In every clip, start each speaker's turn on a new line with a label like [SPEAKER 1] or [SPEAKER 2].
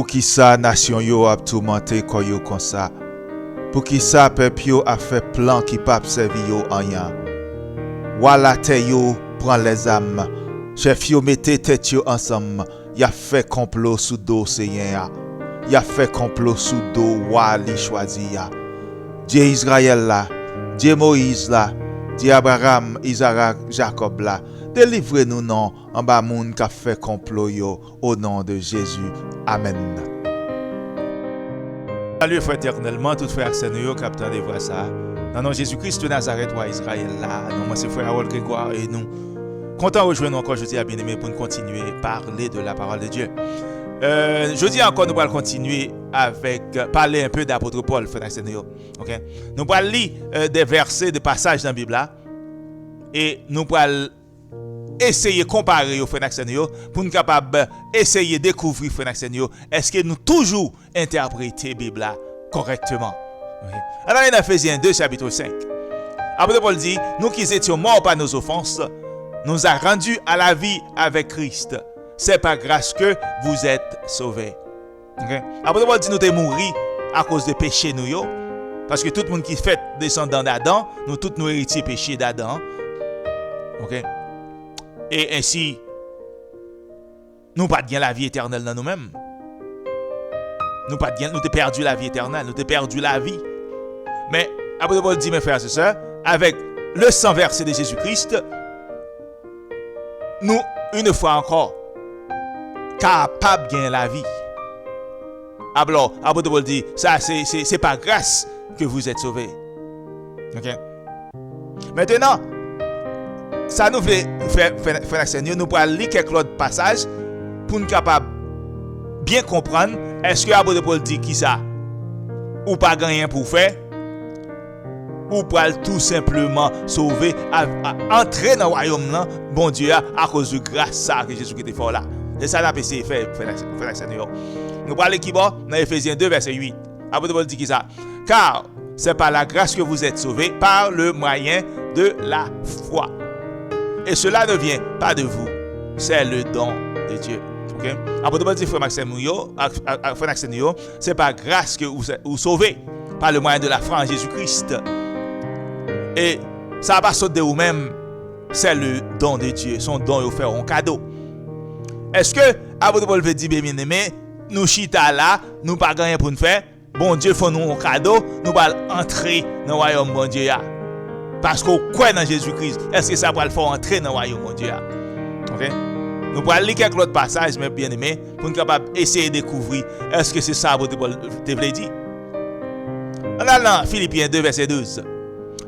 [SPEAKER 1] Pour qui ça nation yo a tourmenté ko yo comme ça. Pour qui ça peuple yo a fait plan qui pas servi yo en rien. Wala te yo prend les âmes. Chef yo mettez tête yo ensemble. Y a fait complot sous dos Seigneur. Y a fait complot sous dos roi li choisi ya. Dieu Israël là, Dieu Moïse là, Dieu Abraham, Isaac, Jacob là. Délivrez-nous non en bas moun qui a fait complot yo au nom de Jésus. Amen.
[SPEAKER 2] Salut frère éternellement, tout frère Seigneur qui a des voix ça. Dans nom Jésus-Christ de Nazareth, roi Israël là. Non, moi c'est frère Harold Grégoire et nous. Content de rejoindre encore jeudi à bien-aimé pour nous continuer à parler de la parole de Dieu. Jeudi encore, nous allons continuer avec parler un peu d'apôtre Paul, frère Seigneur. Okay? Nous allons lire des versets, des passages dans la Bible là. Et nous allons essayer de comparer au frère Seigneur pour nous capables essayer de découvrir frère Seigneur. Est-ce que nous toujours interpréter la Bible là correctement? Okay? Alors, dans Ephésiens 2, chapitre 5. Apôtre Paul dit, nous qui étions morts par nos offenses, nous a rendus à la vie avec Christ. C'est par grâce que vous êtes sauvés. Okay? Apôtre Paul dit, nous sommes morts à cause de péché nous yo. Parce que tout le monde qui fait descendant d'Adam, nous tous nous héritiers péché d'Adam. Okay? Et ainsi, nous pas de la vie éternelle dans nous-mêmes. Nous pas de nous avons perdu la vie éternelle, nous avons perdu la vie. Mais, apôtre Paul dit, mes frères et sœurs, avec le sang versé de Jésus-Christ, nous, une fois encore, capables de gagner la vie. Alors, apôtre Paul dit, ça c'est par grâce que vous êtes sauvés. Ok? Maintenant, ça nous fait faire Seigneur, nous pourrons lire quelques autres passages pour nous capables bien comprendre, est-ce que l'apôtre Paul dit qui ça? Ou pas gagner pour faire? Ou pour tout simplement sauver, entrer dans le royaume, bon Dieu, à cause de grâce ça que Jésus qui était fort là. C'est ça qu'on a essayé de faire, Seigneur. Nous parlons qui va dans Ephésiens 2, verset 8. Apôtre Paul dit qui ça? Car c'est par la grâce que vous êtes sauvés, par le moyen de la foi. Et cela ne vient pas de vous, c'est le don de Dieu. Okay? Apôtre Paul dit, frère Maxime, c'est par grâce que vous sauvez, par le moyen de la foi en Jésus-Christ. Et ça va pas sauter de vous-même, c'est le don de Dieu. Son don est offert en cadeau. Est-ce que, apôtre Paul veut dire, bien aimé, nous chita là, nous pas gagner pour nous faire, bon Dieu fait nous un cadeau, nous allons entrer dans le royaume bon Dieu. Parce qu'on croit dans Jésus-Christ, est-ce que ça va le faire entrer dans le royaume bon Dieu? Ok? Nous allons lire quelques autres passages, mes bien-aimés, pour nous capables d'essayer de découvrir, est-ce que c'est ça, apôtre Paul te voulait dire? On a là, Philippiens 2, verset 12.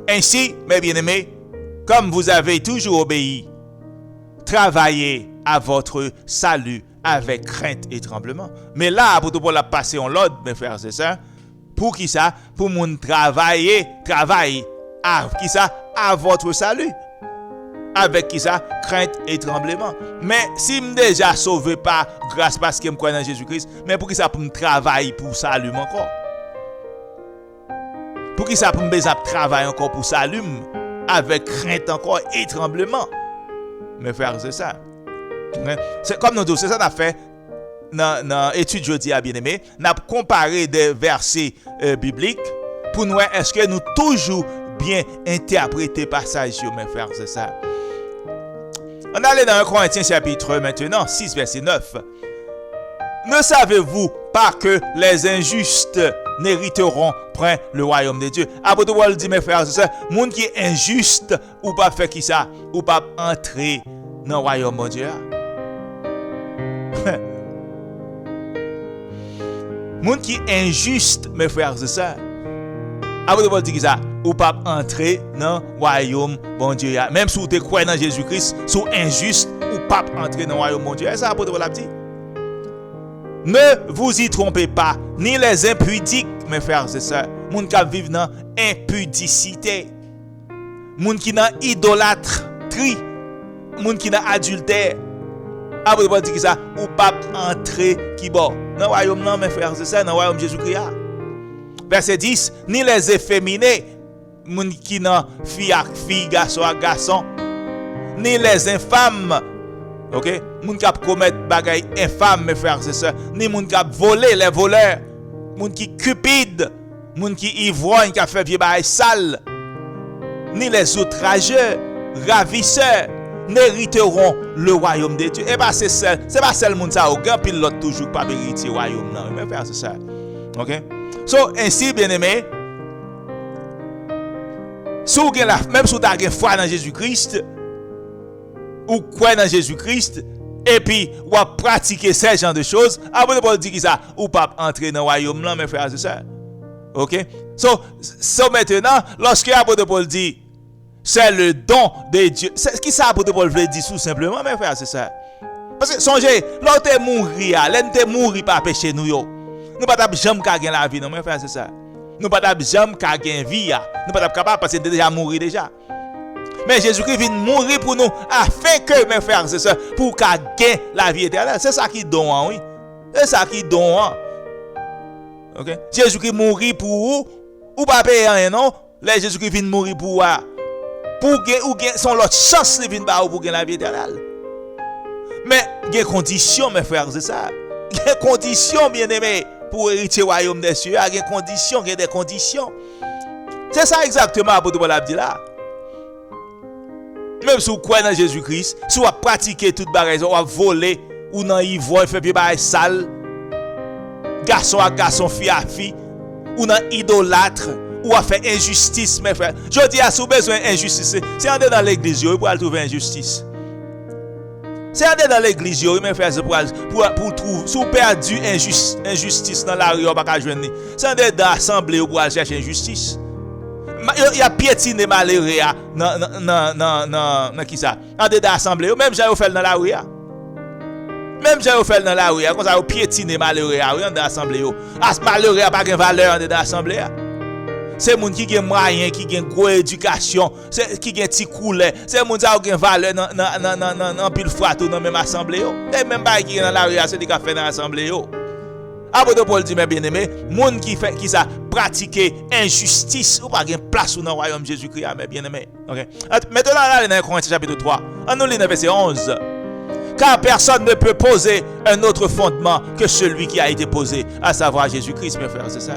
[SPEAKER 2] Ainsi, mes bien-aimés, comme vous avez toujours obéi, travaillez à votre salut avec crainte et tremblement. Mais là, apôtre Paul a passé en l'ordre, mes frères et sœurs, pour qui ça? Pour mon travailler à qui ça? À votre salut. Avec qui ça? Crainte et tremblement. Mais si je suis déjà sauvé par grâce parce que je crois dans Jésus-Christ, mais pour qui ça? Pour me travailler pour salut encore? Pour qui ça pour me travailler encore pour salut avec crainte encore et tremblement? Mes frères et sœurs. C'est comme nous tous, c'est ça qu'on a fait dans l'étude jeudi à bien-aimé. On a comparé des versets bibliques pour nous, est-ce que nous toujours bien interpréter passage, mes frères et sœurs. On allait dans 1 Corinthiens chapitre maintenant, 6 verset 9. Ne savez-vous pas que les injustes n'hériteront point le royaume de Dieu? Apôtre Paul dit, mes frères et sœurs, monde qui est injuste, ou pas faire qui ça? Ou pas entrer dans le royaume de Dieu? Monde qui est injuste, mes frères et sœurs. Apôtre Paul dit qui ça? Ou pas entrer dans le royaume bon Dieu. Même si vous te croyez dans Jésus-Christ, si vous injuste, ou pas entrer dans le royaume bon Dieu. C'est ça apôtre Paul a dit. Ne vous y trompez pas, ni les impudiques, mes frères et sœurs. Moun qui vivent dans impudicité. Moun qui dans idolâtrie. Moun qui dans adultère. Apôtre Paul dit que ça, ou pas entrer qui bon. Dans le royaume non, mes frères et sœurs, dans le royaume de Jésus-Christ. Verset 10, ni les efféminés, moun qui dans fille à fille, garçon à garçon, ni les infâmes, OK? Moun qui commettre bagaille infâme mes frères et sœurs, ni moun qui voler les voleurs, moun qui cupide, moun qui ivrogne qui a fait vieux bagaille sale, ni les outrageux, ravisseurs n'hériteront le royaume de Dieu. Et pas c'est pas seul monde ça, aucun pilote toujours pas hériter le royaume non, mes frères et sœurs. OK? So ainsi bien-aimé, même si tu as foi dans Jésus-Christ, ou quoi dans Jésus-Christ, et puis ou à pratiquer ces genre de choses, après Paul dit que ça, ou pas entrer dans le royaume là, mes frères et sœurs. OK? So maintenant, lorsque l'apôtre Paul dit c'est le don de Dieu, c'est qui ça l'apôtre Paul veut dire tout simplement, mes frères et sœurs. Parce que songez, lorsque tu mourir, l'en te mourir pas péché nous yo. Nous pas jamais gagner la vie non, mes frères et sœurs. Nous pas jamais gagner vie, nous pas capable parce que déjà mourir déjà. Mais Jésus-Christ vient mourir pour nous afin que mes frères et sœurs pour gagner la vie éternelle. C'est ça qui donne, oui. C'est ça qui donne. OK? Jésus-Christ mourir pour vous ou pas payer rien non. Là Jésus-Christ vient mourir pour vous. Pour gagner son l'autre chance de venir pour gagner la vie éternelle. Mais il y a des conditions mes frères et sœurs. Il y a des conditions bien-aimés pour hériter le royaume des cieux. Il y a des conditions. C'est ça exactement l'apôtre Paul a dit là. Même si vous croyez dans Jésus-Christ, si vous pratiquez toute bagaille, vous voler ou dans ivrogne, fait des bagailles sales, garçon à garçon, fille à fille, ou dans idolâtre, ou à faire injustice, mes frères. Je dis à si vous avez besoin d'injustice, c'est en dans l'église, vous pouvez trouver injustice. C'est en dans l'église, mes frères, pour trouver, si vous perdu injustice dans la rue, vous ne pouvez pas joindre. C'est en dans l'assemblée, vous pouvez chercher injustice. Il y a piétiné malheureux dans qui ça en dedans assemblée même j'ai fait dans la rue comme ça piétiné malheureux en dedans assemblée malheureux pas de valeur en dedans assemblée c'est moun qui gen moyen qui gen gros éducation c'est qui gen ti couleur c'est moun ça gen valeur dans pile fois tout dans même assemblée et même pas qui dans la rue c'est des qui fait dans assemblée Apôtre Paul dit, mes bien-aimés, moun qui fait qui ça pratiquer injustice ou pas gain place dans le royaume de Jésus-Christ, mes bien-aimés. OK. Maintenant là dans Corinthiens chapitre 3, on nous lit dans verset 11. Car personne ne peut poser un autre fondement que celui qui a été posé, à savoir Jésus-Christ, mes frères, c'est ça.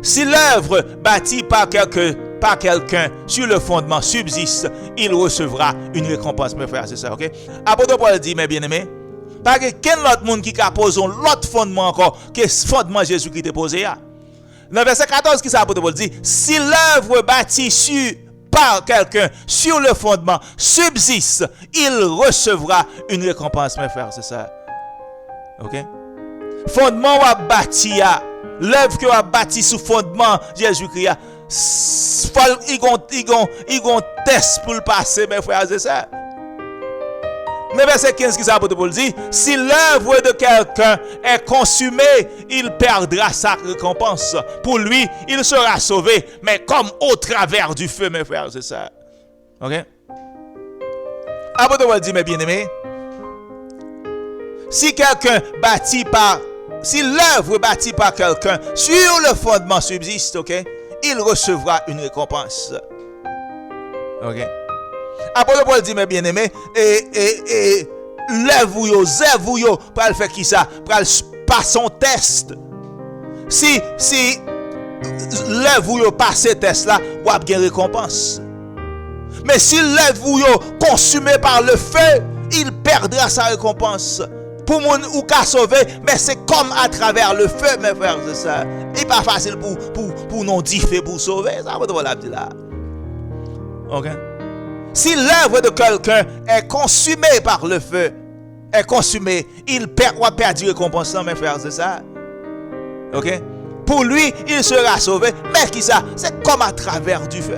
[SPEAKER 2] Si l'œuvre bâtie par quelqu'un sur le fondement subsiste, il recevra une récompense, mes frères, c'est ça, OK? Apôtre Paul dit, mes bien-aimés, pas que quel autre monde qui a posé l'autre fondement encore que ce fondement Jésus qui était posé là. Dans verset 14 qui ça apôtre Paul dit si l'œuvre bâtie par quelqu'un sur le fondement subsiste, il recevra une récompense mes frères, c'est ça. OK? Fondement ou bâti l'œuvre que a bâti sous fondement Jésus-Christ il gon test pour le passer mes frères, c'est ça. Mais verset 15 qui s'apôtre Paul dit si l'œuvre de quelqu'un est consumée, il perdra sa récompense. Pour lui, il sera sauvé, mais comme au travers du feu, mes frères, c'est ça. OK? Apôtre Paul dit, mes bien-aimés, si l'œuvre bâtie par quelqu'un sur le fondement subsiste, OK? Il recevra une récompense. OK? Apôtre Paul dit, mes bien-aimés, et l'œuvre yo, pour le faire qui ça? Pour pas son test. Si l'œuvre yo passe ce test là, ou a bien récompense. Mais si l'œuvre yo consumé par le feu, il perdra sa récompense. Pour moun ou ka sauver, mais c'est comme à travers le feu, mes frères, c'est ça. Il n'est pas facile pour non differ pour sauver. Ça Apôtre Paul a dit là. OK? Si l'œuvre de quelqu'un est consumée par le feu, il a perdu récompense, mes frères, c'est ça. OK? Pour lui, il sera sauvé. Mais qui ça? C'est comme à travers du feu.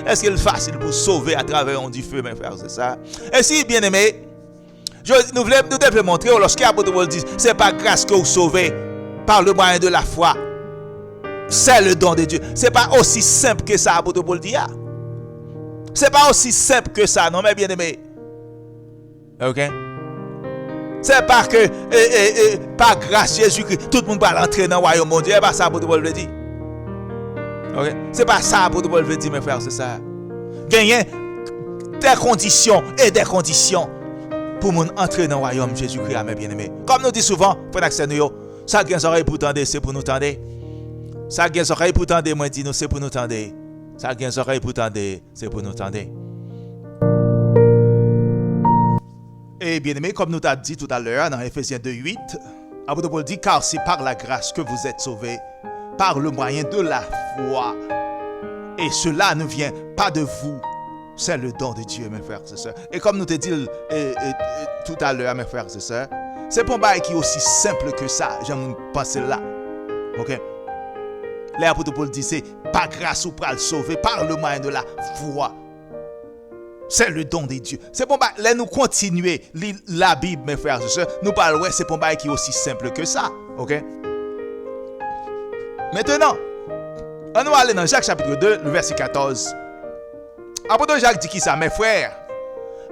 [SPEAKER 2] Est-ce qu'il est facile pour sauver à travers du feu, mes frères, c'est ça? Et si, bien aimé, nous devons montrer, lorsqu'apôtre Paul dit, c'est pas grâce que vous sauvez par le moyen de la foi. C'est le don de Dieu. C'est pas aussi simple que ça, apôtre Paul dit. C'est pas aussi simple que ça, non, mais bien aimé. OK? C'est pas que par grâce Jésus-Christ, tout le monde va entrer dans le royaume de Dieu. C'est pas ça, apôtre Paul veut dire. OK? C'est pas ça, apôtre Paul veut dire, mes frères, c'est ça. Gagner des conditions et des conditions pour mon entrer dans le royaume de Jésus-Christ, mes bien-aimés. Comme nous disons souvent, frère nous, ça qui a oreille pour tendre, c'est pour nous tendre. Ça qui a oreille pour tendre, moi dis nous, c'est pour nous tendre. Ça qui a oreille pour tendre, c'est pour nous tendre. Et bien-aimés, comme nous t'avons dit tout à l'heure dans Ephésiens 2:8, apôtre Paul dit, car c'est par la grâce que vous êtes sauvés, par le moyen de la foi. Et cela ne vient pas de vous. C'est le don de Dieu, mes frères et sœurs. Et comme nous te dit tout à l'heure, mes frères et sœurs, c'est pour un qui est aussi simple que ça. J'aime penser là. Ok? L'apôtre Paul dit, c'est par grâce ou pour le sauver, par le moyen de la foi. C'est le don de Dieu. C'est pour là nous continuer la Bible, mes frères et sœurs. Nous parlons, ouais, c'est pour un qui est aussi simple que ça. Ok? Maintenant, on va aller dans Jacques chapitre 2, le verset 14. Apôtre Jacques dit qui ça, mes frères?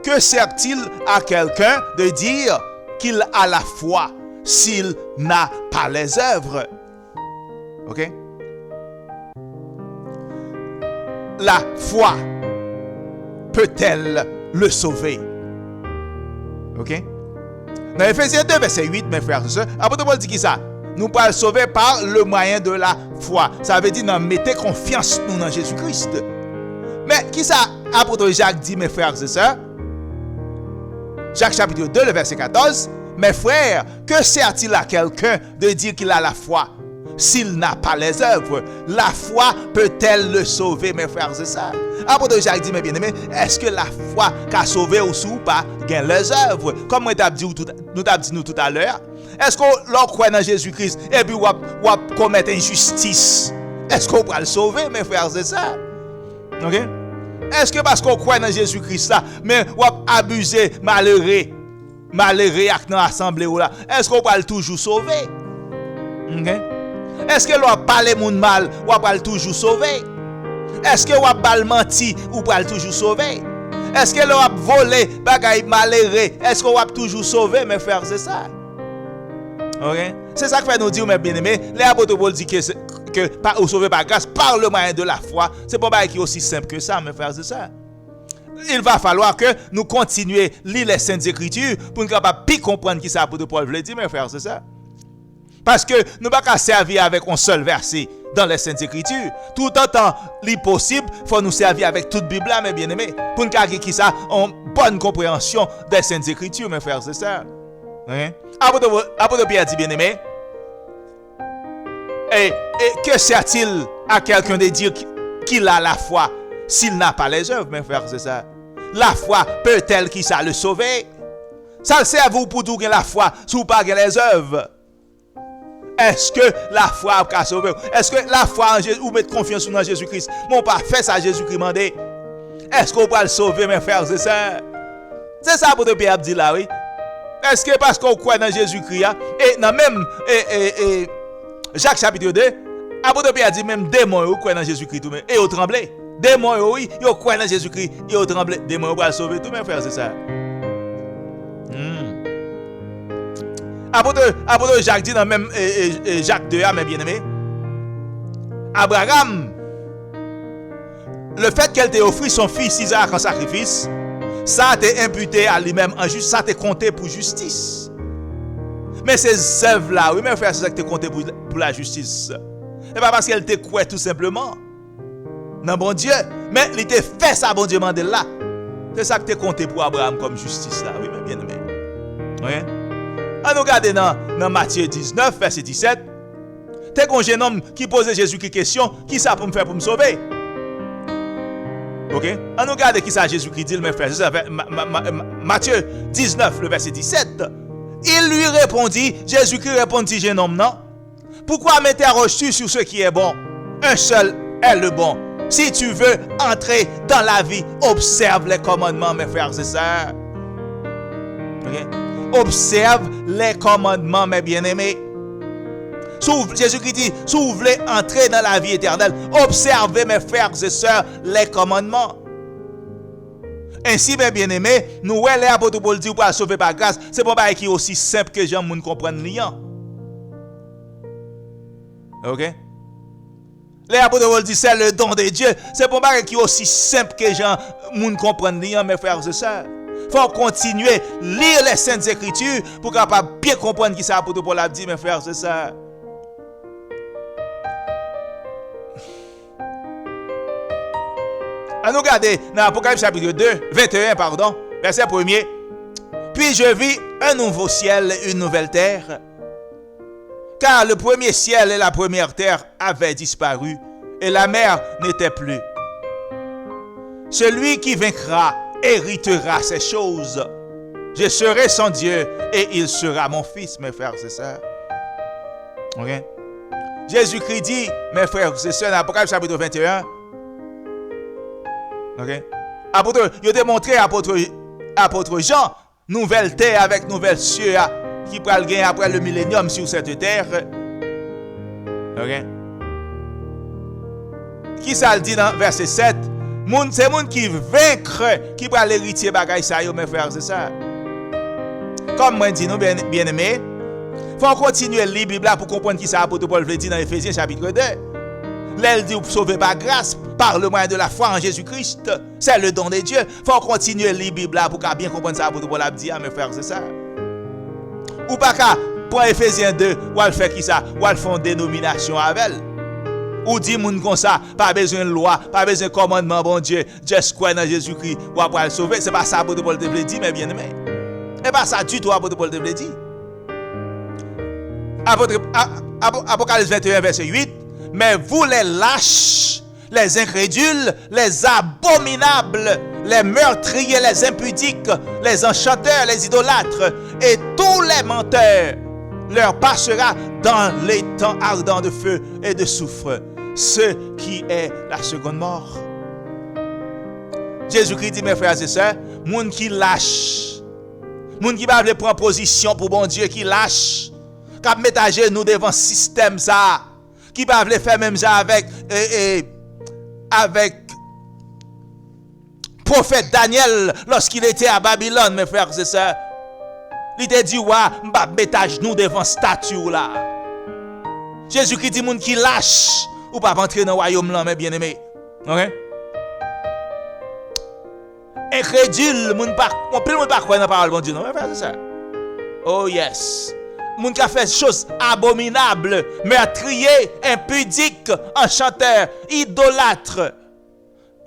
[SPEAKER 2] Que sert-il à quelqu'un de dire qu'il a la foi s'il n'a pas les œuvres? Ok? La foi peut-elle le sauver? Ok? Dans Ephésiens 2, verset 8, mes frères et sœurs, apôtre Paul dit qui ça? Nous pouvons le sauver par le moyen de la foi. Ça veut dire, mettez confiance nous dans Jésus-Christ. Mais qui ça, apôtre Jacques dit, mes frères et sœurs? Jacques chapitre 2, le verset 14. Mes frères, que sert-il à quelqu'un de dire qu'il a la foi s'il n'a pas les œuvres? La foi peut-elle le sauver, mes frères et sœurs? Apôtre Jacques dit, mes bien-aimés, est-ce que la foi qu'a sauvé ou pas gagne les œuvres? Comme nous t'avons dit tout à l'heure, est-ce qu'on croit dans Jésus-Christ et puis on commet injustice? Est-ce qu'on va le sauver, mes frères et sœurs? Ok? Est-ce que parce qu'on croit dans Jésus-Christ là, mais on abuser malheureux dans l'assemblée là, est-ce qu'on va toujours sauver? Ok? Est-ce que l'on parle monde mal, on va toujours sauver? Est-ce que l'on va mentir ou va toujours sauver? Est-ce que l'on va voler bagaille malheureux, est-ce qu'on va toujours sauver, mes frères et sœurs? Ok? C'est ça que fait nous dire, mes bien-aimés, les apôtres Paul dit que ou sauver par grâce par le moyen de la foi. C'est pas qui est aussi simple que ça, mes frères et sœurs. Il va falloir que nous continuions à lire les Saintes Écritures pour nous capables de comprendre qui ça l'apôtre Paul veut dire, mes frères et sœurs. Parce que nous ne pouvons pas servir avec un seul verset dans les Saintes Écritures. Tout autant l'impossible, il faut nous servir avec toute Bible, mes bien-aimés, pour nous avoir qui ça en bonne compréhension des Saintes Écritures, mes frères et sœurs. Apôtre Pierre dit, bien-aimé, et que sert-il à quelqu'un de dire qu'il a la foi s'il n'a pas les œuvres, mes frères et sœurs? La foi peut-elle qui ça le sauver? Ça le sert vous pour tout la foi si vous pas les œuvres. Est-ce que la foi a sauvé? Est-ce que la foi en Jésus, ou mettre confiance dans Jésus-Christ, mon pas fait ça Jésus-Christ mandé? Est-ce qu'on peut le sauver, mes frères et sœurs? C'est ça pour Pierre dit là, oui. Est-ce que parce qu'on croit dans Jésus-Christ, et dans même Jacques chapitre 2, apôtre Pierre dit même démons qui croient dans Jésus-Christ tout même, et ils tremblent. Démons oui, ils croient dans Jésus-Christ, et ils tremblent. Démons pour le sauver tout, mes frères, c'est ça. Apôtre Jacques dit dans même Jacques 2, mes bien-aimés, Abraham, le fait qu'elle t'ait offert son fils Isaac en sacrifice, ça a été imputé à lui-même en justice, ça a été compté pour justice. Mais ces œuvres-là, oui, mes frères, c'est ça que tu compté pour la justice. Et pas parce qu'elle te croit tout simplement. Non, bon Dieu. Mais il te fait ça, bon Dieu, mandé là. C'est ça que tu compté pour Abraham comme justice là, oui, mes bien-aimés. Oui. On nous regarde dans Matthieu 19, verset 17. T'es un jeune homme qui pose Jésus une question, qui ça pour me faire pour me sauver? Ok? On nous regarde qui ça Jésus-Christ dit, mes frères. Matthieu 19, le verset 17. Il lui répondit, Jésus-Christ répondit, jeune homme, non? Pourquoi m'interroges-tu sur ce qui est bon? Un seul est le bon. Si tu veux entrer dans la vie, observe les commandements, mes frères et sœurs. Okay? Observe les commandements, mes bien-aimés. Jésus-Christ dit, si vous voulez entrer dans la vie éternelle, observez, mes frères et sœurs, les commandements. Ainsi, mes bien-aimés, nous, les apôtres Paul dit, pour sauver par grâce, c'est pas qui est aussi simple que Jean moun comprendre liant. Ok? Les apôtres Paul dit c'est le don de Dieu. C'est pour pas qui est aussi simple que gens moun comprendre lire mes frères et sœurs. Faut continuer lire les saintes écritures pour capable bien comprendre qui ça apôtre Paul a dit mes frères et sœurs. À nous regarder dans Apocalypse chapitre 2, 21 pardon, verset 1er. Puis je vis un nouveau ciel et une nouvelle terre. Car le premier ciel et la première terre avaient disparu, et la mer n'était plus. Celui qui vaincra héritera ces choses. Je serai son Dieu, et il sera mon fils, mes frères et sœurs. Ok? Jésus-Christ dit, mes frères et sœurs, dans Apocalypse chapitre 21. Ok? Apôtre, il a démontré apôtre Jean, nouvelle terre avec nouvelle cieux qui pourra le gagner après le millénium sur cette terre. Ok? Qui ça le dit dans verset 7? C'est moun qui vaincre qui pourra l'héritier bagay ça yo mes frères et sœurs. Comme moi dit nous bien aimés, faut continuer à lire la Bible pour comprendre qui ça apôtre Paul veut dire dans Éphésiens chapitre 2. L'elle dit sauvé par grâce par le moyen de la foi en Jésus-Christ. C'est le don de Dieu. Faut continuer à lire la Bible pour bien comprendre ça apôtre Paul a dit à mes frères et sœurs. Ou pas qu'à prendre Éphésiens 2 ou à faire qui ça ou à faire une dénomination avec elle. Ou dit moun comme ça, pas besoin de loi, pas besoin de commandement, bon Dieu, just croire dans Jésus-Christ, ou après le sauver. C'est pas ça apôtre Paul te veut dire, mes bien-aimés. C'est pas ça du tout apôtre Paul te veut dire. Apocalypse 21, verset 8. Mais vous les lâches, les incrédules, les abominables, les meurtriers, les impudiques, les enchanteurs, les idolâtres et tous les menteurs, leur passera dans les temps ardents de feu et de soufre, ce qui est la seconde mort. Jésus-Christ dit, mes frères et sœurs, moun qui lâche, moun qui va prendre position pour bon Dieu, qui lâche, qui met à genoux devant le système ça, qui va faire même ça avec prophète Daniel lorsqu'il était à Babylone, mes frères et sœurs. Il te dit, ouais, m'ba mettre à genoux devant statue là. Jésus-Christ dit, moun qui lâche, ou pas entrer dans le royaume là, mes bien-aimés. Ok? Incrédule, moun pas croire dans la parole, bon Dieu, non, mes frères et sœurs. Oh yes. Moun qui a fait des choses abominables, meurtriers, impudiques, enchanteurs, idolâtres,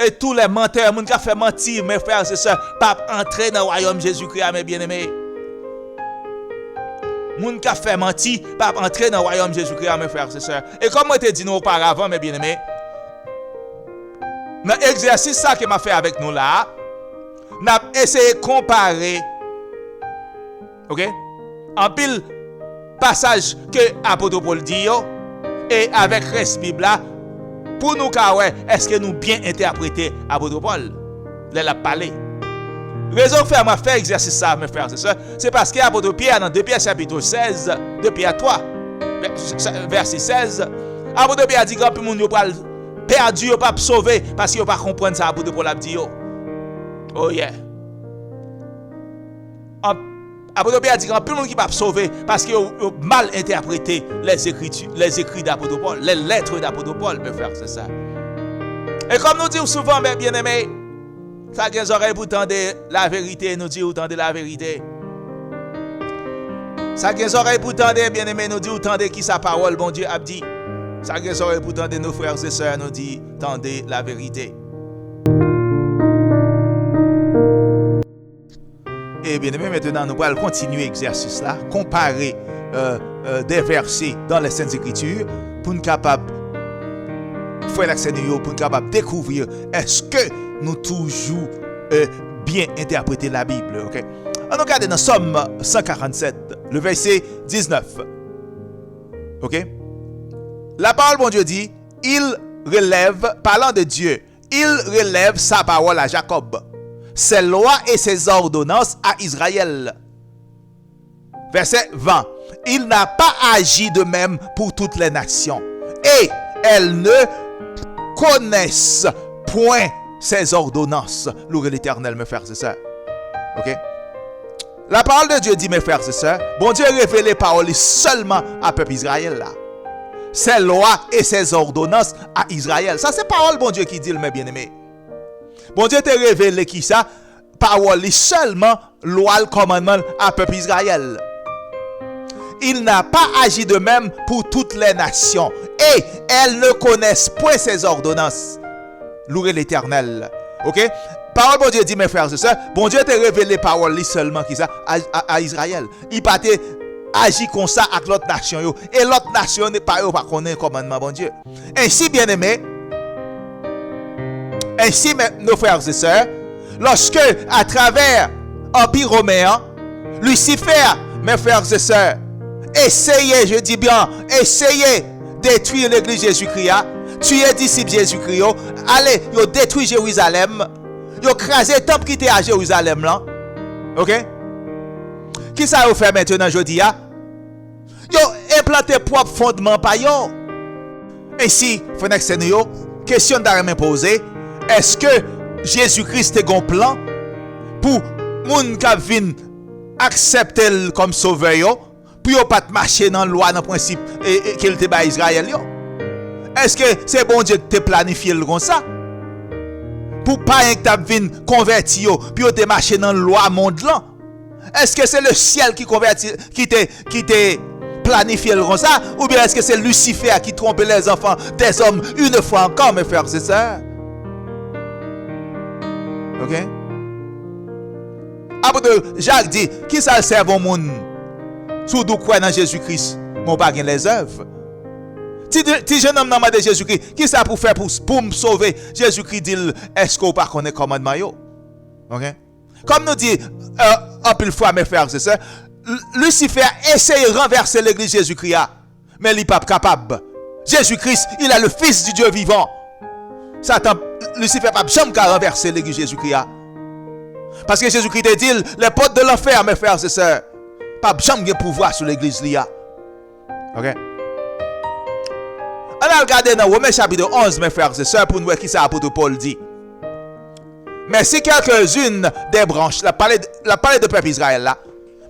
[SPEAKER 2] et tous les menteurs, moun qui a fait mentir, mes frères et sœurs, pas entrer dans le royaume Jésus-Christ, mes bien-aimés. Moun qui a fait mentir, pas entrer dans le royaume Jésus-Christ, mes frères et sœurs. Et comme je te dit auparavant, mes bien-aimés, dans l'exercice ça que m'a fait avec nous là, n'a essayé de comparer, ok, en pile passage que apôtre Paul dit et avec reste Bible là pour nous est-ce que nous bien interpréter apôtre Paul là parler. Raison faire m'a fait exercice ça mes frères et sœurs, c'est parce que apôtre Pierre dans 2 Pierre chapitre 16, 2 Pierre 3 verset 16, apôtre Pierre dit grand monde yo pas perdu, yo pas sauvé parce que yo pas comprendre ça apôtre Paul a dit yo. Oh yeah. Apôtre Pierre dit qu'il y a plus de monde qui va sauver parce qu'ils ont mal interprété les écrits d'apôtre Paul, les lettres d'apôtre Paul, mes frères, c'est ça. Et comme nous disons souvent, mes bien-aimés, ça qui oreilles pour tendre la vérité, nous dit autant de la vérité. Ça qui oreilles pour tendre, bien-aimés, nous dit autant de qui sa parole, bon Dieu a dit. Ça qui oreilles pour tendre nos frères et sœurs, nous dit tendez la vérité. Et bien aimé, maintenant nous allons continuer l'exercice là, comparer des versets dans les Saintes Écritures pour nous capables faire l'accès pour nous capables découvrir est-ce que nous toujours bien interpréter la Bible. Ok? On regarde dans Somme 147, le verset 19. Ok? La parole bon Dieu dit, il relève, parlant de Dieu, il relève sa parole à Jacob, ses lois et ses ordonnances à Israël. Verset 20. Il n'a pas agi de même pour toutes les nations. Et elles ne connaissent point ses ordonnances. Louez l'Éternel, mes frères et sœurs. Ok? La parole de Dieu dit, mes frères et sœurs, bon Dieu a révélé parole seulement à peuple Israël là. ses lois et ses ordonnances à Israël. Ça, c'est parole bon Dieu qui dit, mes bien-aimés. Bon Dieu t'a révélé qui ça? Parole seulement, loi, commandement à peuple Israël. Il n'a pas agi de même pour toutes les nations. Et elles ne connaissent point ses ordonnances. Louez l'Éternel. Ok? Parole bon Dieu dit, mes frères et sœurs, bon Dieu t'a révélé parole seulement qui ça à Israël. Il pas agi comme ça avec l'autre nation. Yo. Et l'autre nation n'est pas connaître le commandement bon Dieu. Ainsi, bien aimé, ainsi, nos frères et sœurs, lorsque, à travers l'Empire romain, Lucifer, mes frères et sœurs, essayez, je dis bien, essayez de détruire l'église Jésus-Christ, tuer disciples Jésus-Christ, allez, détruire Jérusalem, écraser le temple qui était à Jérusalem, là. Ok? Qui ça vous fait maintenant, je dis, yo implanté propre fondement par yo. Ainsi, question d'arrêt posée. Est-ce que Jésus-Christ est un plan pour moun qui viennent accepter comme sauveur pour pas marcher dans la loi, dans le principe qu'il te bat Israël? Est-ce que c'est bon Dieu qui te planifié comme ça? Pour pas que tu viennes convertir pour te marcher dans la loi monde là? Est-ce que c'est le ciel qui convertit, qui te planifié comme ça? Ou bien est-ce que c'est Lucifer qui trompe les enfants des hommes une fois encore, mes frères et sœurs? Ok? Après, Jacques dit, qui ça sert au monde? Surtout quoi dans Jésus-Christ? Mon pas les œuvres. Si jeune homme de Jésus-Christ, qui ça pour faire pour me sauver? Jésus-Christ dit, est-ce qu'on ne connaît pas commandement? Ok? Comme nous dit, un peu de fois, mes frères et sœurs, Lucifer essaye de renverser l'église Jésus-Christ, mais il n'est pas capable. Jésus-Christ, il est le Fils du Dieu vivant. Satan, Lucifer n'a jamais renversé l'église Jésus-Christ. Parce que Jésus-Christ a dit, les portes de l'enfer, mes frères et sœurs, pas jamais de pouvoir sur l'église. Ok? On a regardé dans Romains chapitre 11, mes frères et sœurs, pour nous voir qui ça l'apôtre Paul dit. Mais si quelques-unes des branches, la parole de peuple Israël là,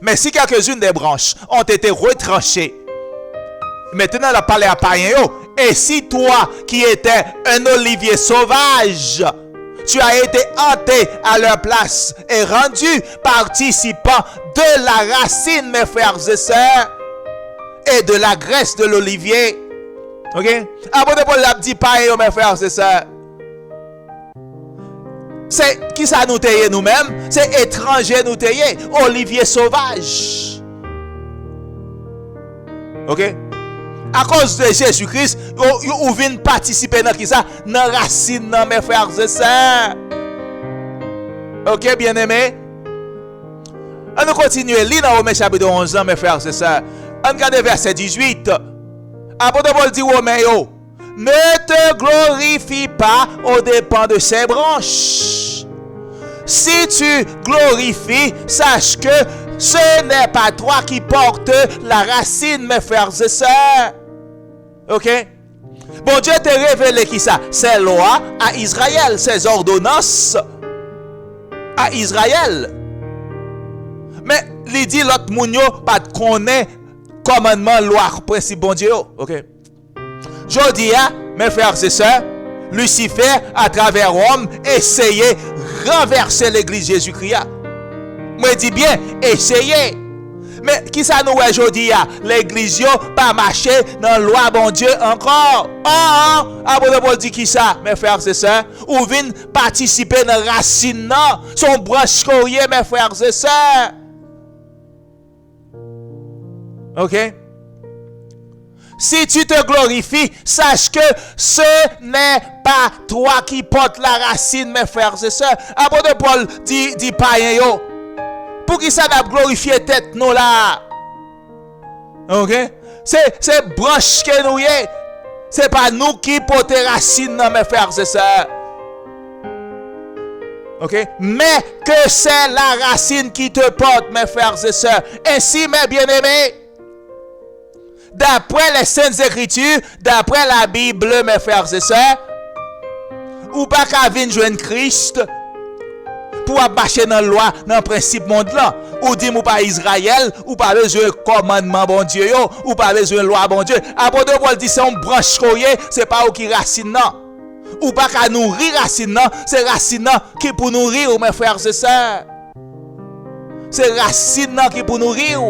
[SPEAKER 2] mais si quelques-unes des branches ont été retranchées, maintenant la parole à païen, et si toi qui étais un olivier sauvage, tu as été hanté à leur place et rendu participant de la racine, mes frères et sœurs, et de la graisse de l'olivier. Ok? Apôtre Paul l'a dit païen, mes frères et sœurs. C'est qui ça nous taille nous-mêmes? C'est étranger nous taille, olivier sauvage. Ok? À cause de Jésus-Christ, vous venez participer dans qui ça? Dans la racine, mes frères et sœurs. Ok, bien-aimés? On continue à lire dans Romains chapitre 11, mes frères et sœurs. On regarde verset 18. Apôtre Paul dit Romains, ne te glorifie pas aux dépens de ses branches. Si tu glorifies, sache que ce n'est pas toi qui portes la racine, mes frères et sœurs. Ok? Bon Dieu t'a révélé qui ça? Ses lois à Israël, ses ordonnances à Israël. Mais il dit l'autre mounio pas de connaît commandement, loi, principe bon Dieu. Ok? Je dis, mes frères et sœurs, Lucifer, à travers Rome, essayait de renverser l'église Jésus-Christ. Moi, dis bien, essayez. Mais qui ça nous est aujourd'hui? L'église n'a pas marché dans la loi bon Dieu encore. Apôtre Paul dit qui ça, mes frères et sœurs? Ou viennent participer dans la racine, son branche courrier, mes frères et sœurs. Ok? Si tu te glorifies, sache que ce n'est pas toi qui portes la racine, mes frères et sœurs. Apôtre Paul dit païen yo. Pour qui ça n'a glorifié tête nous là? Ok? C'est branche que nous y est. C'est pas nous qui portons racine, mes frères et sœurs. Ok? Mais que c'est la racine qui te porte, mes frères et sœurs. Ainsi, mes bien-aimés, d'après les Saintes Écritures, d'après la Bible, mes frères et sœurs, ou pas qu'à venir joindre Christ, pour marcher dans la loi, dans le principe monde là. Ou dit ou pas Israël, ou pas besoin commandement bon Dieu yo, ou pas besoin loi bon Dieu. Apôtre Paul dit c'est une branche koye, c'est pas ou qui racine non. Ou pas qu'à nourrir racine non, c'est racine non qui pour nourrir mes frères et sœurs. C'est racine non qui pour nourrir.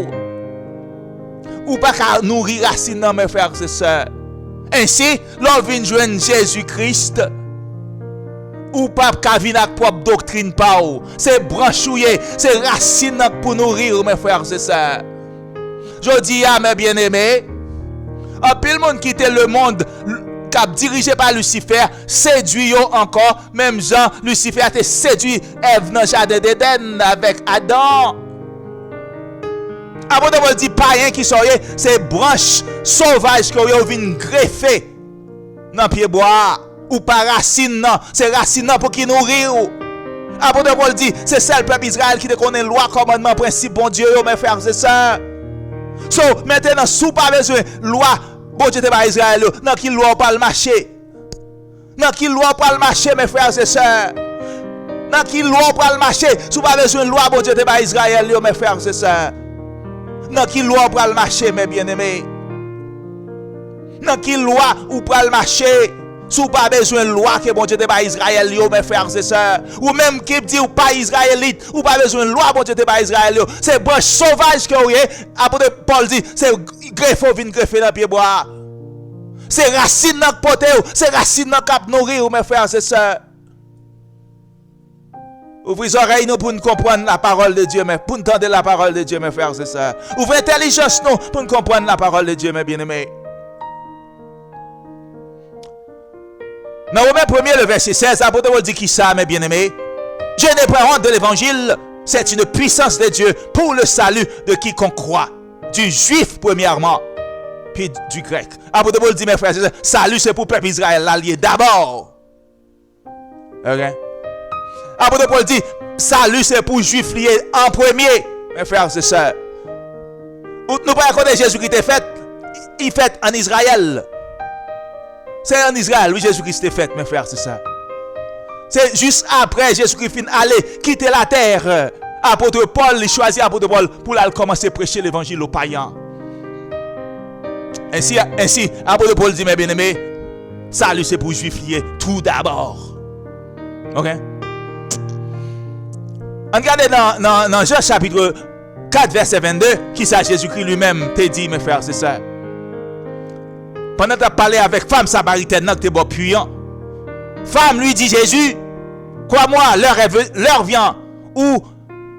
[SPEAKER 2] Ou pas qu'à nourrir racine non mes frères et sœurs. Ainsi, l'on vient joindre Jésus-Christ. Ou pas qu'à venir avec propre doctrine pa ou. C'est branchouillé, c'est racine pour nourrir mes frères et sœurs. Je dis à mes bien-aimés, en pile monde quitte le monde cap dirigé par Lucifer, séduit yo encore, même Jean, Lucifer a été séduit Ève dans le jardin d'Éden avec Adam. Avant de vous dire païen qui soyez, c'est branche sauvage que vous venez greffer dans pied bois ou par racine non, c'est racine pour qui nourrir. Avant de vous dire, c'est seul peuple Israël qui te connaît loi, commandement, principe bon Dieu mes frères et sœurs. So maintenant sous pas besoin loi bon Dieu te ba Israël dans qui loi pas le marché. Dans qui loi pas le marché mes frères et sœurs. Dans qui loi pas le marché, sous pas besoin loi bon Dieu te ba Israël mes frères et sœurs. Dans qui loi pour le marché mes bien-aimés. Dans qui loi ou pour le marché sous pas besoin de loi que bon Dieu te ba Israël mes frères et sœurs. Ou même qui dit ou pas israélite ou pas besoin de loi bon Dieu te ba Israël. C'est branche sauvage que vous apôtre Paul dit c'est greffo vinn greffer dans pied bois. C'est racine dans pote, c'est racine dans cap nourrir mes frères et sœurs. Ouvrez les oreilles nous pour nous comprendre la parole de Dieu, mais pour entendre la parole de Dieu, mes frères et sœurs. Ouvrez l'intelligence nous pour nous comprendre la parole de Dieu, mes bien-aimés. Dans Romains 1er, le verset 16, l'apôtre Paul dit qui ça, mes bien-aimés? Je n'ai pas honte de l'évangile, c'est une puissance de Dieu pour le salut de quiconque croit. Du juif, premièrement, puis du grec. L'apôtre Paul dit, mes frères et sœurs, salut c'est pour le peuple Israël, l'allié d'abord. Ok? L'apôtre Paul dit, salut c'est pour les juifs liés en premier, mes frères et sœurs. Nous ne pouvons pas connaître Jésus-Christ est fait, il fait en Israël. C'est en Israël, oui, Jésus-Christ est fait, mes frères et sœurs. C'est juste après Jésus-Christ fin aller quitter la terre. Apôtre Paul, il choisit apôtre Paul pour aller commencer à prêcher l'évangile aux païens. Ainsi, apôtre Paul dit, mes bien-aimés, salut c'est pour les juifs liés tout d'abord. Ok? Regardez dans Jean chapitre 4 verset 22, qui ça Jésus-Christ lui-même t'a dit, mes frères, c'est ça. Pendant que tu as parlé avec femme samaritaine, tu es bon puant. Femme lui dit Jésus, crois-moi, l'heure vient où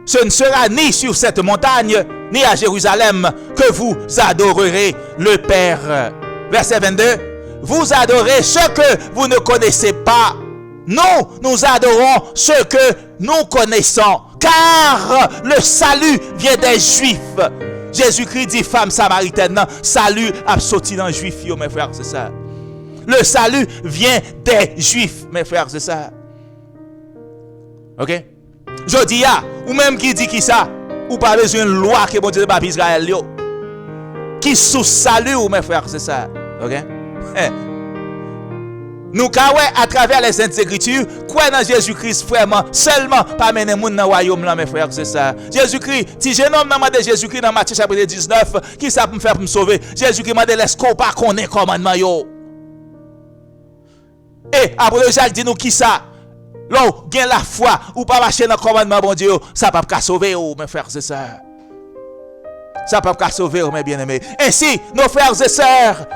[SPEAKER 2] ce ne sera ni sur cette montagne, ni à Jérusalem que vous adorerez le Père. Verset 22, vous adorez ce que vous ne connaissez pas. Nous adorons ce que nous connaissons, car le salut vient des Juifs. Jésus-Christ dit femme samaritaine, salut a sorti dans les Juifs, mes frères, c'est ça. Le salut vient des Juifs, mes frères, c'est ça. Ok? Je dis ou même qui dit qui ça, ou pas besoin de loi que bon Dieu de Israël, qui sous salut, mes frères, c'est ça. Ok? Nous, à travers les Saintes Écritures, croyons dans Jésus-Christ vraiment, seulement, pas mener moun dans le royaume là, mes frères, c'est ça. Jésus-Christ, si jeune homme n'a pas de Jésus-Christ dans Matthieu chapitre 19, qui ça peut me faire pour me sauver? Jésus-Christ m'a dit, laisse qu'on pas connaît commandement yo. Et après Jacques dit nous qui ça? Là, gain la foi, ou pas marcher dans le commandement bon Dieu, ça peut pas sauver, mes frères, c'est ça. Ça peut pas sauver, mes bien-aimés. Ainsi, nos frères et sœurs,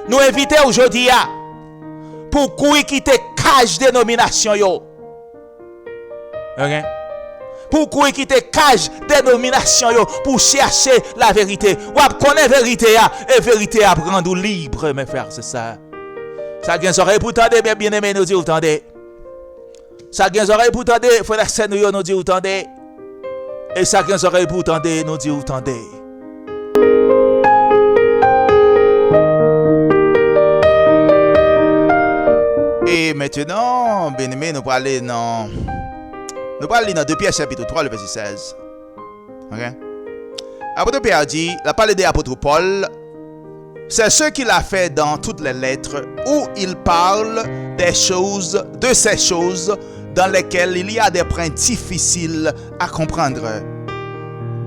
[SPEAKER 2] nous invitons aujourd'hui à pour courir quitter cage dénomination yo. OK? Pour courir quitter cage dénomination yo pour chercher la vérité. Ou connaître vérité et vérité à rendre libre mes frères, c'est ça. Ça gagne oreille pour tendre bien-aimé nous dit entendez. Ça gagne oreille pour tendre frères et nous dit entendez. Et ça gagne oreille pour tendre nous dit entendez.
[SPEAKER 1] Et maintenant, bien-aimé, nous parlons dans 2 Pierre chapitre 3, le verset 16. Ok? Apôtre Pierre dit, la parole de l'apôtre Paul, c'est ce qu'il a fait dans toutes les lettres où il parle de ces choses dans lesquels il y a des points difficiles à comprendre,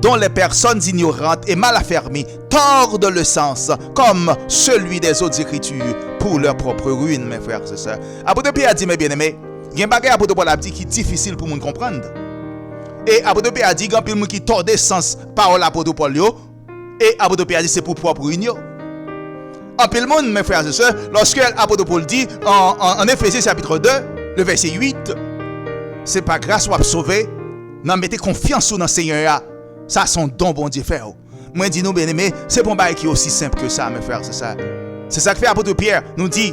[SPEAKER 1] dont les personnes ignorantes et mal affermies tordent le sens, comme celui des autres écritures, pour leur propre ruine, mes frères et sœurs. Apôtre Pierre a dit, mes bien-aimés, il y a un bagage apôtre Paul a dit qui est difficile pour nous comprendre. Et apôtre Pierre a dit, il y a un peu qui tord le sens par l'apôtre Paul, et apôtre Pierre a dit, c'est pour propre ruine. En peu le monde, mes frères et sœurs, lorsque l'apôtre Paul dit, en Éphésiens chapitre 2, le verset 8, c'est pas grâce ou à sauver, non, mettez confiance dans le Seigneur. Ça, son don, bon Dieu, fait. Moi, dis nous, bien aimé, c'est pour un bail qui est aussi simple que ça, mes frères, c'est ça. C'est ça que fait l'apôtre Pierre, nous dit,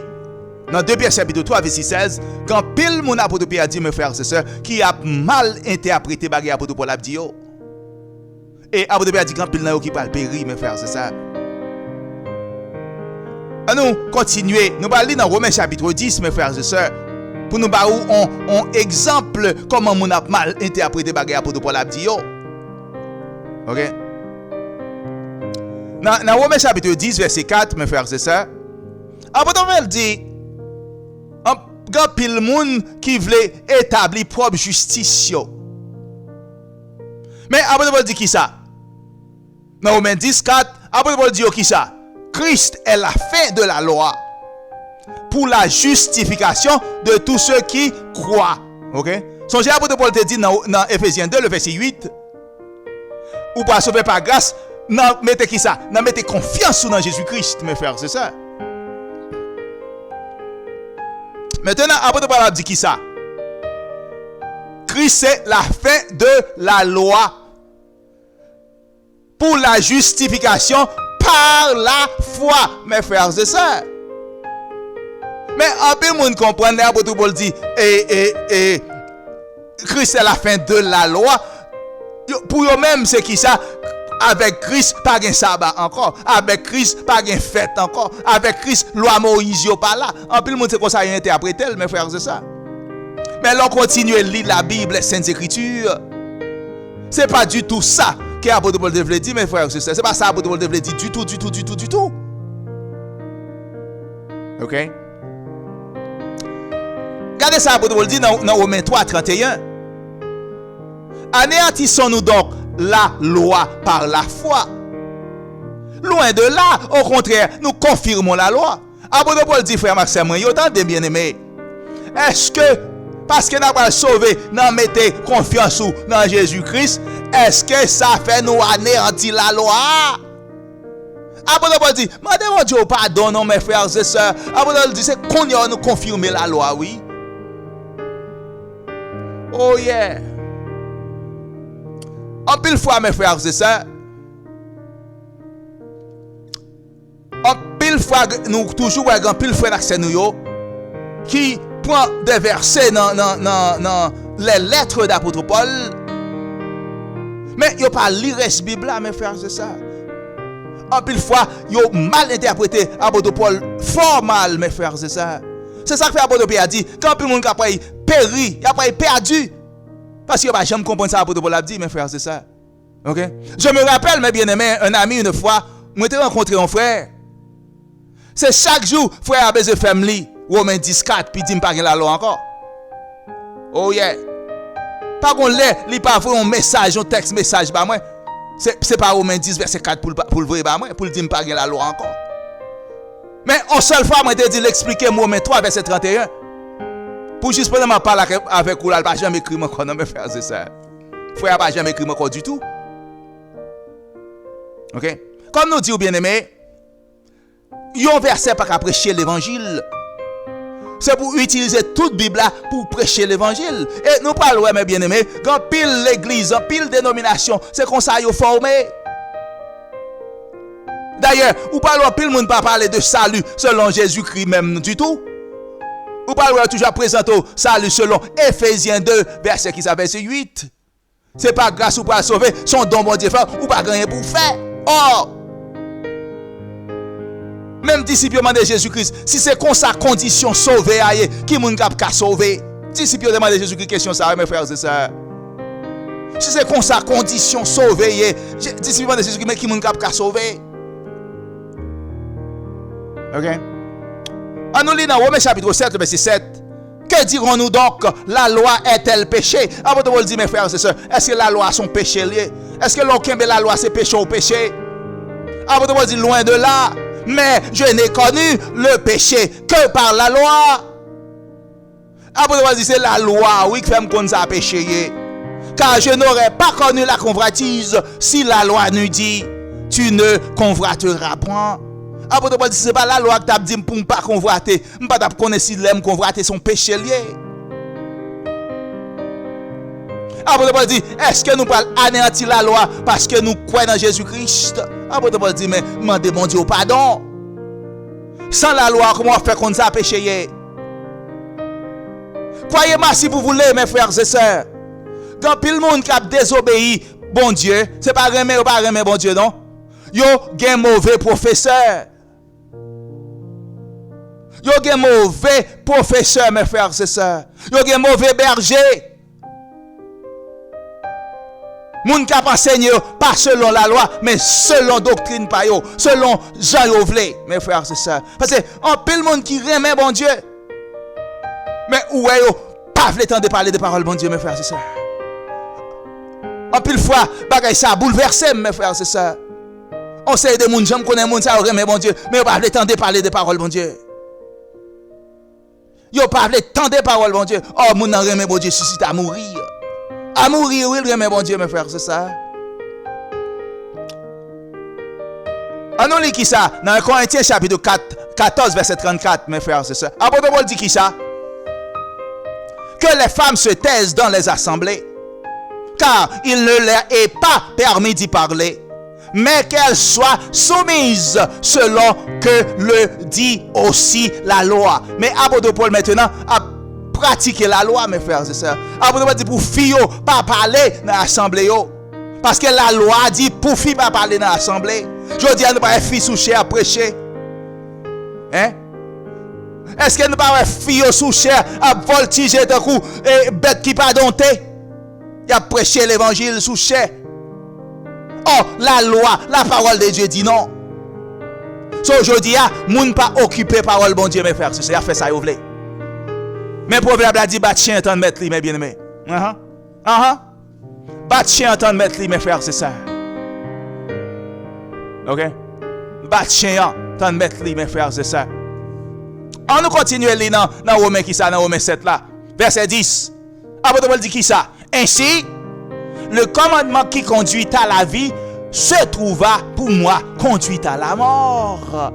[SPEAKER 1] dans 2 Pierre chapitre 3, verset 16, quand pile mon apôtre Pierre dit, mes frères et sœurs, qui a mal interprété bagay apôtre Paul a dit, et apôtre Pierre dit, quand pile n'a qui parle péri, mes frères, c'est ça. À nous continuer, nous allons lire dans Romains chapitre 10, mes frères et sœurs, pour nous voir un exemple comment on a mal interprété bagay apôtre Paul a dit. OK? Dans Romains chapitre 10, verset 4, mes frères et sœurs, apôtre Paul dit, il y a pile monde qui voulait établir propre justice. Mais apôtre Paul dit qui ça? Dans Romains 10, 4, apôtre Paul dit qui ça? Christ est la fin de la loi pour la justification de tous ceux qui croient. Ok? Songez à l'apôtre Paul te dit dans Ephésiens 2, le verset 8. Ou pas sauver par grâce, mettez qui ça? Mettez confiance dans Jésus-Christ, mes frères, c'est ça. Maintenant, l'apôtre Paul a dit qui ça? Christ c'est la fin de la loi pour la justification par la foi, mes frères et sœurs. Mais un peu de monde comprend, l'apôtre Paul dit, Christ est la fin de la loi. Pour eux-mêmes, c'est qui ça? Avec Christ, pas de sabbat encore. Avec Christ, pas de fête encore. Avec Christ, loi Moïse, pas là. En plus, le monde, c'est comme ça, il interprète, mes frères et sœurs. Mais l'on continue à lire la Bible, les Saintes Écritures. C'est pas du tout ça que l'apôtre Paul devait dire, mes frères et sœurs. C'est pas ça que l'apôtre Paul devait dire du tout. Ok? Regardez ça, l'apôtre Paul dit dans Romains 3, 31. Anéantissons-nous donc la loi par la foi. Loin de là, au contraire, nous confirmons la loi. Apôtre Paul dit, frère Maxime, autant de bien-aimés. Est-ce que, parce que nous avons sauvé, nous mettons confiance dans Jésus-Christ, est-ce que ça fait nous anéantir la loi? Apôtre Paul dit, demandez Dieu pardon, non, mes frères et sœurs. Apôtre Paul dit, c'est qu'on y a nous confirmer la loi, oui. Oh yeah. En pile fois, mes frères et sœurs, en pile fois, nous toujours en pile fois d'accès nous qui prend des versets dans les lettres d'apôtre Paul, mais il pas lire la Bible là, mes frères et sœurs. En pile fois, il mal interprété apôtre Paul, fort mal, mes frères et sœurs. C'est ça que fait apôtre Paul a dit, quand tout le monde a péri, il a perdu. Parce que je ne comprends pas ça, apôtre Paul a dit, mes frères, c'est ça. Ok? Je me rappelle, mes bien-aimés, un ami, une fois, moi, j'ai rencontré un frère. C'est chaque jour, frère a besoin de famille, Romains 10, 4, puis il ne pas la loi encore. Oh yeah. Par contre, il pas fait un message, un texte message, bah moi. C'est pas Romains 10, verset 4 pour le voir, bah moi, pour le dire pas la loi encore. Mais en seule fois, moi, je dit l'expliquer, Romains 3, verset 31. Pour juste pendant parler avec vous, il n'a pas jamais écrit encore, non, mes frères, c'est ça. Frère n'a pas jamais écrit encore du tout. Ok? Comme nous disons, bien-aimés, il y a un verset pour prêcher l'évangile. C'est pour utiliser toute Bible là pour prêcher l'évangile. Et nous parlons, mes bien-aimés, quand pile l'église, pile dénomination, c'est comme ça qu'ils sont formés. D'ailleurs, ou parlons, pile le monde pas parler de salut selon Jésus-Christ même du tout. Ou parlons toujours présenter salut selon Ephésiens 2, verset qui s'appelle 8. C'est pas grâce ou pas sauver, son don bon Dieu fait, ou pas rien pour faire. Or, même disciple de Jésus-Christ, si c'est comme sa condition sauver, qui moun kap ka sauver? Disciple de Jésus-Christ, question ça, mes frères et sœurs. Si c'est comme sa condition sauver, disciple de Jésus-Christ, mais qui moun kap ka sauver? Ok? On nous lit dans Romains chapitre 7, verset 7,
[SPEAKER 2] Que dirons-nous donc? La loi est-elle péché? Apôtre Paul dit, mes frères et sœurs, est-ce que la loi sont péché liés? Est-ce que l'aucun de la loi c'est péché ou péché? Apôtre Paul dit, loin de là. Mais je n'ai connu le péché que par la loi. Apôtre Paul dit, c'est la loi, oui, qui fait me connaître ça péché. Car je n'aurais pas connu la convoitise si la loi nous dit, tu ne convoiteras point. Apôtre Paul dit, c'est pas la loi qui t'a dit pour ne pas convoiter. Je ne pas connaître si l'aime convoiter son péché lié. Apôtre Paul dit, est-ce que nous parlons anéantir la loi parce que nous croyons dans Jésus-Christ? Apôtre Paul dit, mais demandez mon Dieu pardon. Sans la loi, comment on fait qu'on ça péché? Croyez-moi si vous voulez, mes frères et sœurs. Quand pile monde qui a désobéi, bon Dieu, c'est pas remet ou pas remet bon Dieu, non? Yo gen mauvais professeur. Yo gen mauvais professeur, mes frères et sœurs. Yo gen mauvais berger. Moun qui a enseigné pas selon la loi, mais selon doctrine pa yo, selon Jean yo vle, mes frères et sœurs. Parce que en pile monde qui remet bon Dieu. Mais où est yo pas vle temps de parler de parole bon Dieu, mes frères et sœurs. En pile fois, bagay ça bouleversé, mes frères et sœurs. On sait de moun, j'aime connaître moun ça remet bon Dieu, mais yo pas vle temps de parler de parole bon Dieu. Yo pas vle temps de parole bon Dieu. Oh moun nan remet bon Dieu suscite à mourir. À mourir, oui, remet bon Dieu, mes frères, c'est ça. On nous lit qui ça? Dans Corinthiens chapitre 14, verset 34, mes frères, c'est ça. Apôtre Paul dit qui ça? Que les femmes se taisent dans les assemblées, car il ne leur est pas permis d'y parler, mais qu'elles soient soumises selon que le dit aussi la loi. Mais apôtre Paul maintenant a pratiquer la loi, mes frères et sœurs. Apôtre Paul dit pour filles pas parler dans l'assemblée. Parce que la loi dit pour filles pas parler dans l'assemblée. Je dis à nous pas filles soucher à prêcher. Hein? Est-ce que nous pas filles soucher à voltiger d'un coup et bête qui pas dompté? Il a prêché l'évangile soucher. Oh, la loi, la parole de Dieu dit non. So aujourd'hui, moun pas occupé parole bon Dieu, mes frères, c'est ça fait ça vous voulez. Mais proverbe a dit bat chien entendre mettre lui, mes bien-aimés. Bat chien entendre mettre lui, mes frères, c'est ça. OK? Bat chien entendre mettre lui, mes frères, c'est ça. On nous continue à lire dans Romains qui ça, dans Romains 7 là. Verset 10. Apôtre Paul dit qui ça? Ainsi, le commandement qui conduit à la vie se trouva pour moi conduit à la mort.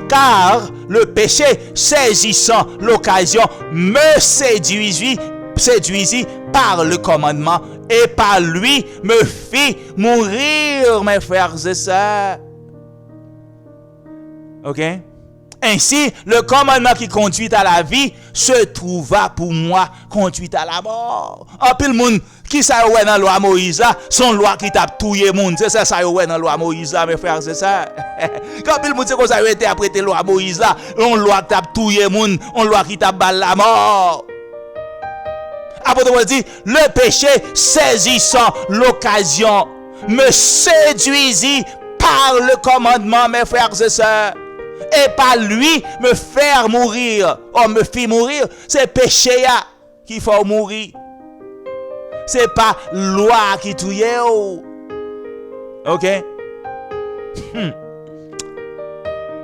[SPEAKER 2] Car le péché, saisissant l'occasion, me séduisit par le commandement et par lui me fit mourir, mes frères et sœurs. OK? Ainsi, le commandement qui conduit à la vie se trouva pour moi conduit à la mort. En pile monde qui ça ouais dans la loi Moïse, son loi qui tape touyer monde, c'est ça ouais dans la loi Moïse, mes frères et sœurs. Quand pile monde c'est comme ça interpréter la loi Moïse, on loi qui tape touyer monde, on loi qui tape balle la mort. Apôtre Paul dit, le péché saisissant l'occasion me séduisit par le commandement, mes frères et sœurs. Et par lui me faire mourir. Oh, me fit mourir. C'est péché qui faut mourir. C'est pas loi qui touille. OK?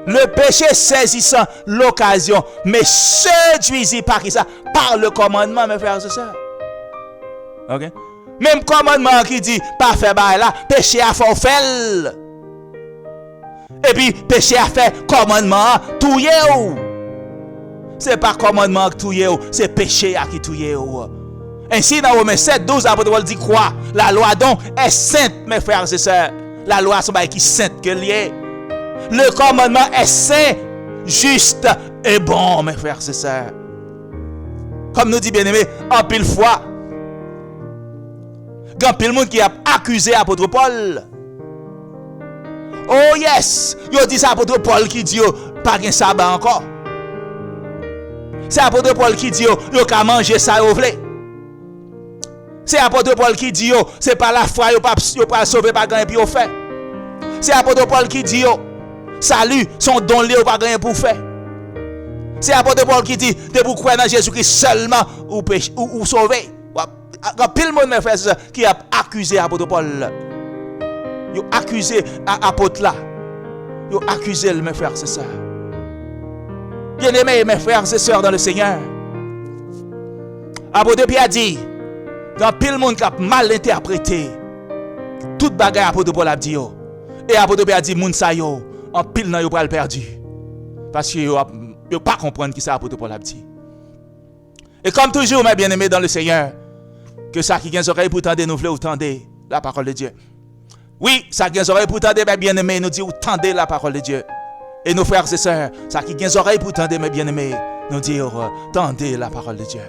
[SPEAKER 2] Le péché saisissant l'occasion, mais séduisit par qui ça? Par le commandement, mes frères et sœurs. OK? Même commandement qui dit pas faire bail là, péché à fort faire. Et puis, péché a fait commandement, touye ou. C'est pas commandement qui touye ou, c'est péché qui touye ou. Ainsi, dans Romains 7, 12, l'apôtre Paul dit quoi? La loi donc est sainte, mes frères et sœurs. La loi, c'est qui est sainte que lié. Le commandement est saint, juste et bon, mes frères et sœurs. Comme nous dit bien-aimé, en pile fois, grand pile monde qui a accusé l'apôtre Paul. Oh yes, yo dit ça apôtre Paul qui dit yo pas gen sabbat encore. C'est apôtre Paul qui dit yo ka manger ça yo vle. C'est apôtre Paul qui dit yo c'est pas la foi yo pas sauver pas gagner puis yo fait. C'est apôtre Paul qui dit yo salut son don li yo pas gagner pour faire. C'est apôtre Paul qui dit, de vous croire dans Jésus-Christ seulement ou sauver. Quand pile monde, mes frères, qui a accusé apôtre Paul. Il a accusé apôtre là. Il a accusé mes frères, c'est ça. Bien-aimés, mes frères et sœurs dans le Seigneur. Apôtre Pierre a dit, quand pile monde qui a mal interprété, toute bagarre apôtre Paul a dit, et apôtre Pierre a dit, moun sa yo, en pile nan yo pral perdu. Parce que yo pas comprendre qui ça apôtre Paul a dit. Et comme toujours, mes bien-aimés dans le Seigneur, que ça qui a des oreilles pour tendre, nous voulons entendre la parole de Dieu. Oui, ça qui a des oreilles pour tendre, mes bien-aimés, nous dit entendez la parole de Dieu. Et nos frères et sœurs, ça qui a des oreilles pour tendre, mes bien-aimés, nous dit tendez la parole de Dieu.